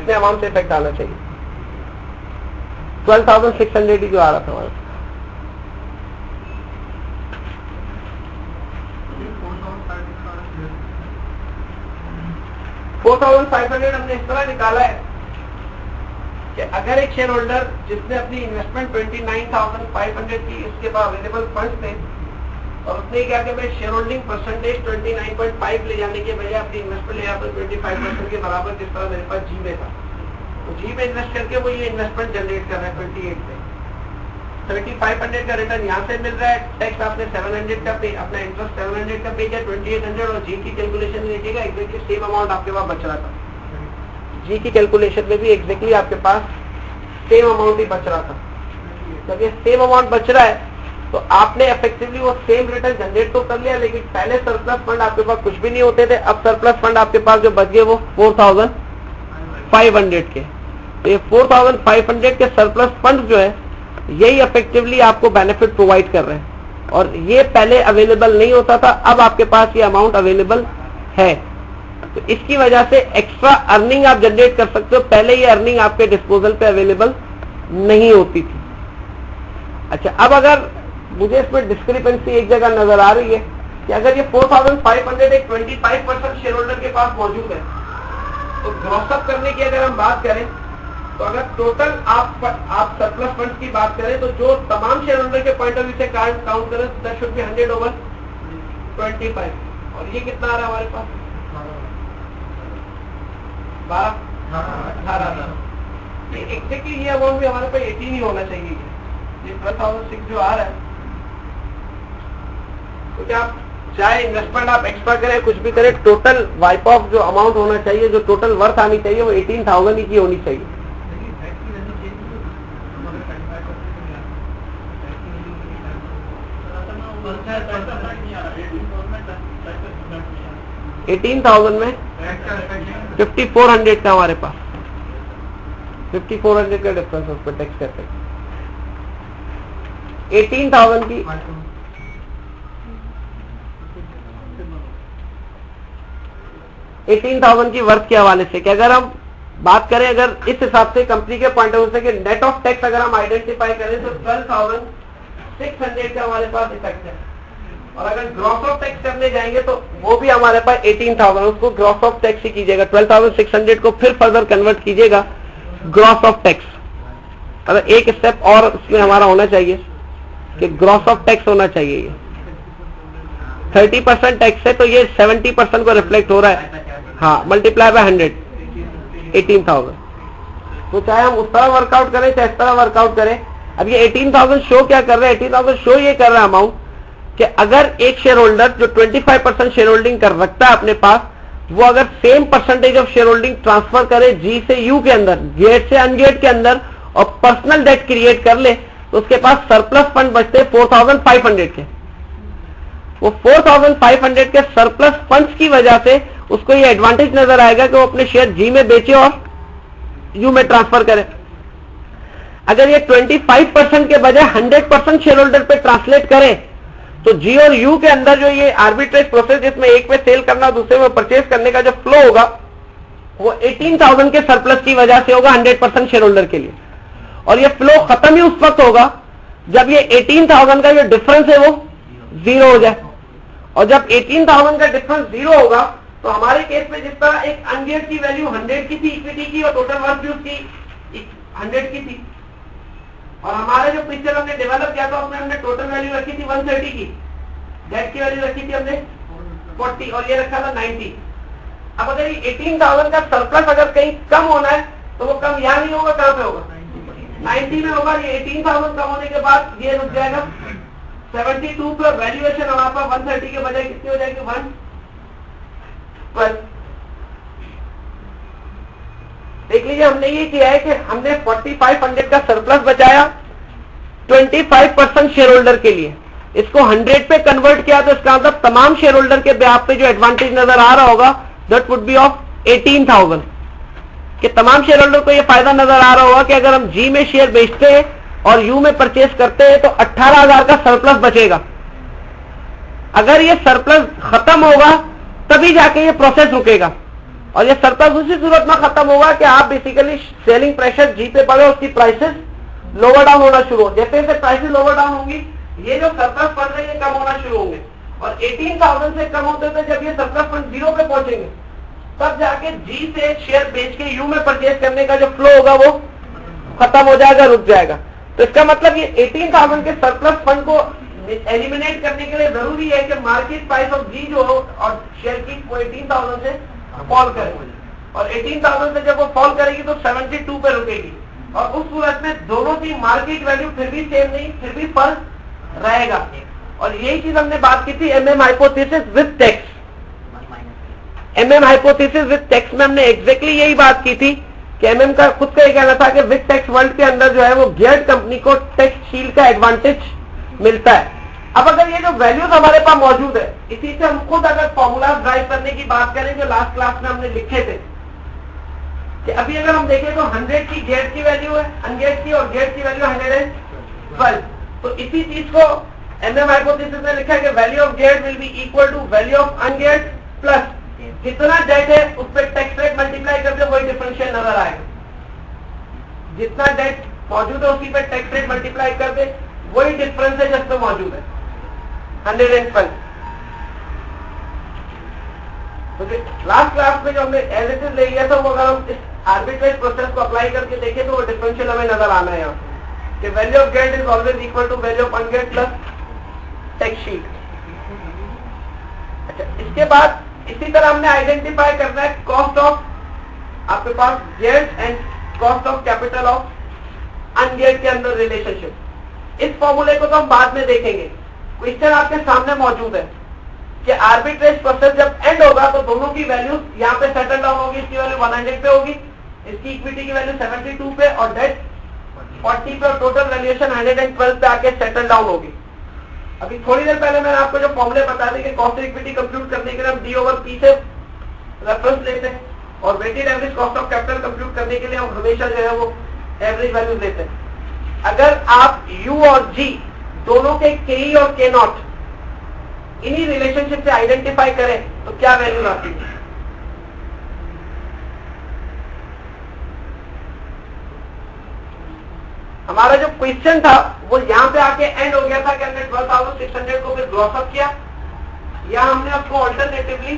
कितने अमाउंट से इफेक्ट आना चाहिए? 12,600 ही जो आ रहा था हमारे 4,500 हमने इस तरह निकाला है कि अगर एक शेयर होल्डर जिसने अपनी इन्वेस्टमेंट 29,500 की, इसके पास अवेलेबल फंड्स थे और उसने क्या कि मैं शेयर होल्डिंग परसेंटेज 29.5 ले जाने के बजाय अपनी इन्वेस्टमेंट ले आता 25% के बराबर, जिस तरह मेरे पास जी में था, तो जी में इन्वेस्ट करके वो ये इन्वेस्टमेंट जनरेट कर रहा है 28 में 3,500 का रिटर्न यहाँ से मिल रहा है, टैक्स आपने 700 का पे, अपना इंटरेस्ट 700 का पे किया, 2,800 और जी की कैलकुलेशन देखिएगा एग्जैक्टली सेम अमाउंट आपके पास बच रहा था। जी की कैलकुलेशन में भी एग्जैक्टली आपके पास सेम अमाउंट ही बच रहा था। जब ये सेम अमाउंट बच रहा है तो आपने इफेक्टिवली वो सेम रिटर्न जनरेट तो कर लिया, लेकिन पहले सरप्लस फंड आपके पास कुछ भी नहीं होते थे, अब सरप्लस फंड आपके पास जो बच गए वो 4,500 के। तो ये 4,500 के सरप्लस फंड जो है यही इफेक्टिवली आपको बेनिफिट प्रोवाइड कर रहे हैं, और ये पहले अवेलेबल नहीं होता था, अब आपके पास ये अमाउंट अवेलेबल है। तो इसकी वजह से एक्स्ट्रा अर्निंग आप जनरेट कर सकते हो, पहले ये अर्निंग आपके डिस्पोजल पे अवेलेबल नहीं होती थी। अच्छा, अब अगर मुझे इसमें डिस्क्रिपेंसी एक जगह नजर आ रही है कि अगर ये 4,500 एक 25% शेयर होल्डर के पास मौजूद है, तो ग्रॉसअप करने की अगर हम बात करें तो अगर टोटल आप सरप्लस फंड्स की बात करें तो जो तमाम शेयर होल्डर के पॉइंट ऑफ व्यू से काउंट करें तो दैट शुड बी 100/25, और ये कितना आ रहा है हमारे पास 12 एग्जैक्टली ये अमाउंट भी हमारे पास 18 ही होना चाहिए। ये 12,600 जो आ रहा है, तो क्या आप चाहे इन्वेस्टमेंट आप एक्स्ट्रा करें कुछ भी करें, टोटल वाइप ऑफ जो अमाउंट होना चाहिए, जो टोटल वर्थ आनी चाहिए वो 18,000 ही की होनी चाहिए। 18,000 में 5,400 का हमारे पास 5,400 का डिफरेंस उस पर टैक्स करते हैं। 18,000 की 18,000 की वर्थ के हवाले से कि अगर हम बात करें, अगर इस हिसाब से कंपनी के पॉइंट ऑफ व्यू से कि नेट ऑफ टैक्स अगर हम आइडेंटिफाई करें तो 12,600 का हमारे पास इफेक्ट है, और अगर ग्रॉस ऑफ टैक्स करने जाएंगे तो वो भी हमारे पास 18,000, उसको ग्रॉस ऑफ टैक्स ही कीजिएगा। 12,600 को फिर फर्दर कन्वर्ट कीजिएगा ग्रॉस ऑफ टैक्स। अगर एक स्टेप और इसमें हमारा होना चाहिए कि ग्रॉस ऑफ टैक्स होना चाहिए, ये 30% टैक्स है तो ये 70% को रिफ्लेक्ट हो रहा है, हाँ, मल्टीप्लाई बाय 100 18,000। तो चाहे हम उस तरह वर्कआउट करें चाहे इस तरह वर्कआउट करें, अब ये 18,000 शो क्या कर रहा है? 18,000 शो ये कर रहा है अमाउंट कि अगर एक शेयर होल्डर जो 25% शेयर होल्डिंग कर रखता है अपने पास, वो अगर same percentage of share holding transfer करे जी से यू के अंदर, गेट से अनगेट के अंदर, और पर्सनल डेट क्रिएट कर ले, तो उसके पास सरप्लस फंड बचते 4,500 के। वो 4,500 के सरप्लस फंड्स की वजह से उसको ये एडवांटेज नजर आएगा कि वो अपने शेयर जी में बेचे और यू में ट्रांसफर करे। अगर ये 25% के बजाय 100% शेयर होल्डर पे ट्रांसलेट करे तो जी और यू के अंदर जो ये आर्बिट्रेज प्रोसेस, जिसमें एक में सेल करना दूसरे में परचेज करने का जो फ्लो होगा, वो 18,000 के सरप्लस की वजह से होगा 100% शेयर होल्डर के लिए, और ये फ्लो खत्म ही उस वक्त होगा जब ये 18,000 का जो डिफरेंस है वो जीरो हो जाए। और जब 18,000 का डिफरेंस जीरो होगा तो हमारे केस में जिस तरह एक अनगेट की वैल्यू 100 की थी इक्विटी की, और टोटल वर्थ भी उसकी 100 की थी, और हमारे जो पिक्चर हमने डेवलप किया था उसमें हमने टोटल वैल्यू रखी थी 130 की, डेट की वैल्यू रखी थी हमने 40 और ये रखा था 90। अब अगर ये 18,000 का सरप्लस अगर कहीं कम होना है तो वो कम यहाँ नहीं होगा, कहां पे होगा? 90 में होगा। ये 18,000 कम होने के बाद ये रुक जाएगा 72 पर वैल्यूएशन हमारे पास 130 के बजाय कितनी हो जाएगी? 112। देख लीजिए, हमने ये किया है कि हमने 4,500 का सरप्लस बचाया 25% शेयर होल्डर के लिए, इसको 100 पे कन्वर्ट किया, तो इसका मतलब तमाम शेयर होल्डर के ब्याह पे जो एडवांटेज नजर आ रहा होगा दैट वुड बी ऑफ 18,000, कि तमाम शेयर होल्डर को ये फायदा नजर आ रहा होगा कि अगर हम जी में शेयर बेचते हैं और यू में परचेस करते हैं तो 18,000 का सरप्लस बचेगा। अगर ये सरप्लस खत्म होगा तभी जाके ये प्रोसेस रुकेगा, और ये सरप्लस उसी सूरत में खत्म होगा कि आप बेसिकली सेलिंग प्रेशर जी पे पड़े, उसकी प्राइसेस लोअर डाउन होना शुरू हो। जैसे जैसे प्राइसेस लोअर डाउन होंगी, ये जो सरप्लस फंड है ये कम होना शुरू होंगे, और 18,000 से कम होते थे जब ये सरप्लस फंड 0 पे पहुंचेंगे, तब जाके जी से शेयर बेच के यू में परचेज करने का जो फ्लो होगा वो खत्म हो जाएगा, रुक जाएगा। तो इसका मतलब ये 18,000 के सरप्लस फंड को एलिमिनेट करने के लिए जरूरी है कि मार्केट प्राइस ऑफ जी जो हो और शेयर की वो 18,000 से फॉल करे, और 18,000 से जब वो फॉल करेगी तो 72 पे रुकेगी, और उस सूरत में दोनों की मार्केट वैल्यू फिर भी सेम नहीं, फिर भी फर्क रहेगा। और यही चीज हमने बात की थी MM hypothesis with tax. MM hypothesis with tax में हमने एग्जैक्टली यही बात की थी कि एमएम का खुद का ये कहना था कि विद टैक्स वर्ल्ड के अंदर जो है वो गियर्ड कंपनी को टैक्स शील्ड का एडवांटेज मिलता है। अब अगर ये जो वैल्यूज हमारे पास मौजूद है, इसी से हम खुद अगर फॉर्मूला ड्राइव करने की बात करें जो लास्ट क्लास में हमने लिखे थे, कि अभी अगर हम देखें तो 100 की गियर्ड की वैल्यू है, अनगियर्ड की, और गियर्ड की वैल्यू 112। तो इसी चीज को एमएम हाइपोथेसिस ने लिखा कि value of geared will be equal to value of ungeared plus जितना डेट है उस पर टैक्स रेट मल्टीप्लाई करके वही डिफरेंशियल नजर आएगा। जितना डेट मौजूद है उसी पे टैक्स रेट मल्टीप्लाई कर दे, वही डिफरेंस है जिसमें मौजूद है 112। तो लास्ट क्लास में जो हमने एज इट इज ले लिया था, वो अगर हम इस आर्बिट्रेज प्रोसेस को अप्लाई करके देखें तो वो डिफरेंशियल हमें नजर आना है यहाँ कि value of geared is always equal to value of ungeared plus tax shield. अच्छा, इसके बाद इसी तरह हमने आइडेंटिफाई करना है कॉस्ट ऑफ आपके पास geared and cost of capital of ungeared के अंदर रिलेशनशिप। इस फॉर्मूले को तो हम बाद में देखेंगे। क्वेश्चन आपके सामने मौजूद है कि आर्बिट्रेज प्रोसेस जब एंड होगा तो दोनों की वैल्यू यहाँ पे सेटल डाउन होगी। इसकी वैल्यू 100 पे होगी, इसकी इक्विटी की वैल्यू 72 पे और डेट 40 पे, और टोटल वैल्यूएशन 112 पे आके सेटल डाउन होगी। अभी थोड़ी देर पहले मैंने आपको जो फॉर्मूले बता दी कि कॉस्ट ऑफ इक्विटी कंप्यूट करने के लिए हम डी ओवर पी से रेफरेंस लेते हैं, और weighted average cost of capital compute करने के लिए हम हमेशा जो है वो एवरेज वैल्यू लेते हैं। अगर आप यू और जी दोनों के के और के नॉट इन्हीं रिलेशनशिप से आइडेंटिफाई करें तो क्या वैल्यू आती है? हमारा जो क्वेश्चन था वो यहाँ पे आके एंड हो गया था कि हमने 12,600 को फिर ग्रॉस अप किया, या हमने उसको ऑल्टरनेटिवली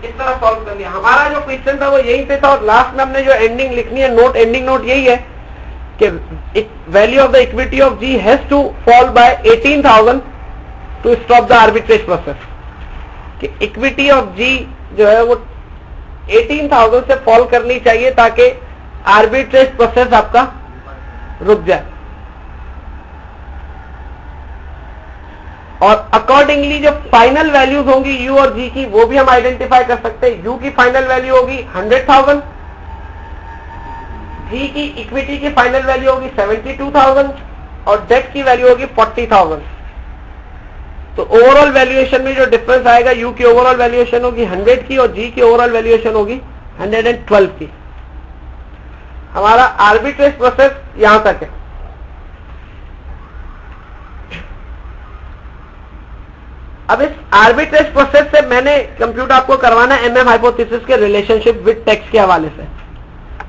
इस तरह सॉल्व कर लिया। हमारा जो क्वेश्चन था वो यहीं पे था, और लास्ट में हमने जो एंडिंग लिखनी है नोट, एंडिंग नोट यही है कि value of the equity of G has to fall by 18,000 to stop the arbitrage process. कि इक्विटी ऑफ जी जो है वो 18,000 से फॉल करनी चाहिए ताकि आर्बिट्रेज प्रोसेस आपका रुक जाए। और अकॉर्डिंगली जो फाइनल वैल्यूज होंगी यू और जी की वो भी हम आइडेंटिफाई कर सकते हैं। यू की फाइनल वैल्यू होगी 100,000, जी की इक्विटी की फाइनल वैल्यू होगी 72,000 और डेट की वैल्यू होगी 40,000। तो ओवरऑल वैल्यूएशन में जो डिफरेंस आएगा, यू की ओवरऑल वैल्यूएशन होगी 100 की और जी की ओवरऑल वैल्यूएशन होगी 112 की। हमारा आर्बिट्रेज प्रोसेस यहां तक है। अब इस आर्बिट्रेज प्रोसेस से मैंने कंप्यूट आपको करवाना है एमएम हाइपोथेसिस के रिलेशनशिप विद टैक्स के हवाले से।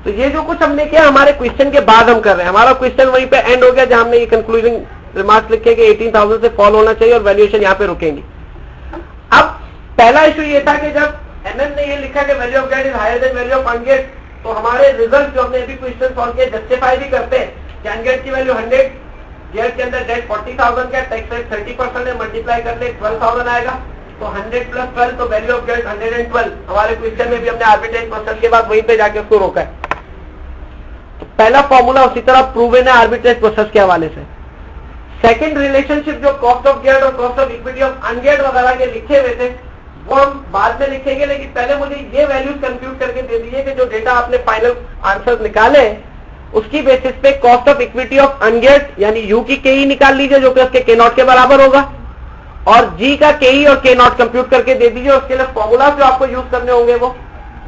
तो ये जो कुछ हमने किया हमारे क्वेश्चन के बाद हम कर रहे हैं। हमारा क्वेश्चन वहीं पे एंड हो गया जहां हमने ये कंक्लूडिंग रिमार्क्स लिखे कि 18,000 से फॉल होना चाहिए और वैल्यूएशन यहाँ पे रुकेंगी। अब पहला इशू ये था कि जब एमएम ने ये लिखा कि value of geared is higher than value of ungeared, तो हमारे रिजल्ट जो हमने अभी क्वेश्चन सॉल्व किया जस्टिफाई भी करते हैं कि अनगियर्ड की वैल्यू 100, गियर्ड के अंदर डेट 40,000 का, टैक्स रेट 30% है, मल्टीप्लाई कर ले 12,000 आएगा, तो 100 प्लस 12 तो वैल्यू ऑफ गियर्ड 112। हमारे क्वेश्चन में भी हमने आर्बिट्रेज प्रोसेस के बाद वहीं पे जाके उसको रोका है। तो पहला फॉर्मूला उसी तरह प्रूवन है आर्बिट्रेज प्रोसेस के हवाले से। सेकंड रिलेशनशिप जो कॉस्ट ऑफ गियर्ड और कॉस्ट ऑफ इक्विटी ऑफ अनगियर्ड वगैरह के लिखे हुए थे वो हम बाद में लिखेंगे, लेकिन पहले मुझे ये वैल्यूज कंप्यूट करके दे दीजिए कि जो डेटा आपने फाइनल आंसर निकाले उसकी बेसिस पे कॉस्ट ऑफ इक्विटी ऑफ अनगियर्ड यानी यू की के निकाल लीजिए जो कि उसके के नॉट के बराबर होगा, और जी का के और के नॉट कंप्यूट करके दे दीजिए। उसके लिए फॉर्मूला जो आपको यूज करने होंगे वो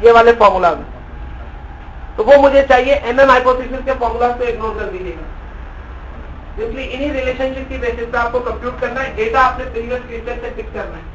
ये वाले फॉर्मूला में, तो वो मुझे चाहिए। एमएम हाइपोथेसिस के फॉर्मूला को इग्नोर कर दीजिएगा, सिंपली इन्हीं रिलेशनशिप की बेसिस पे आपको कंप्यूट करना है। डेटा आपने प्रीवियस क्वेश्चन से पिक करना है।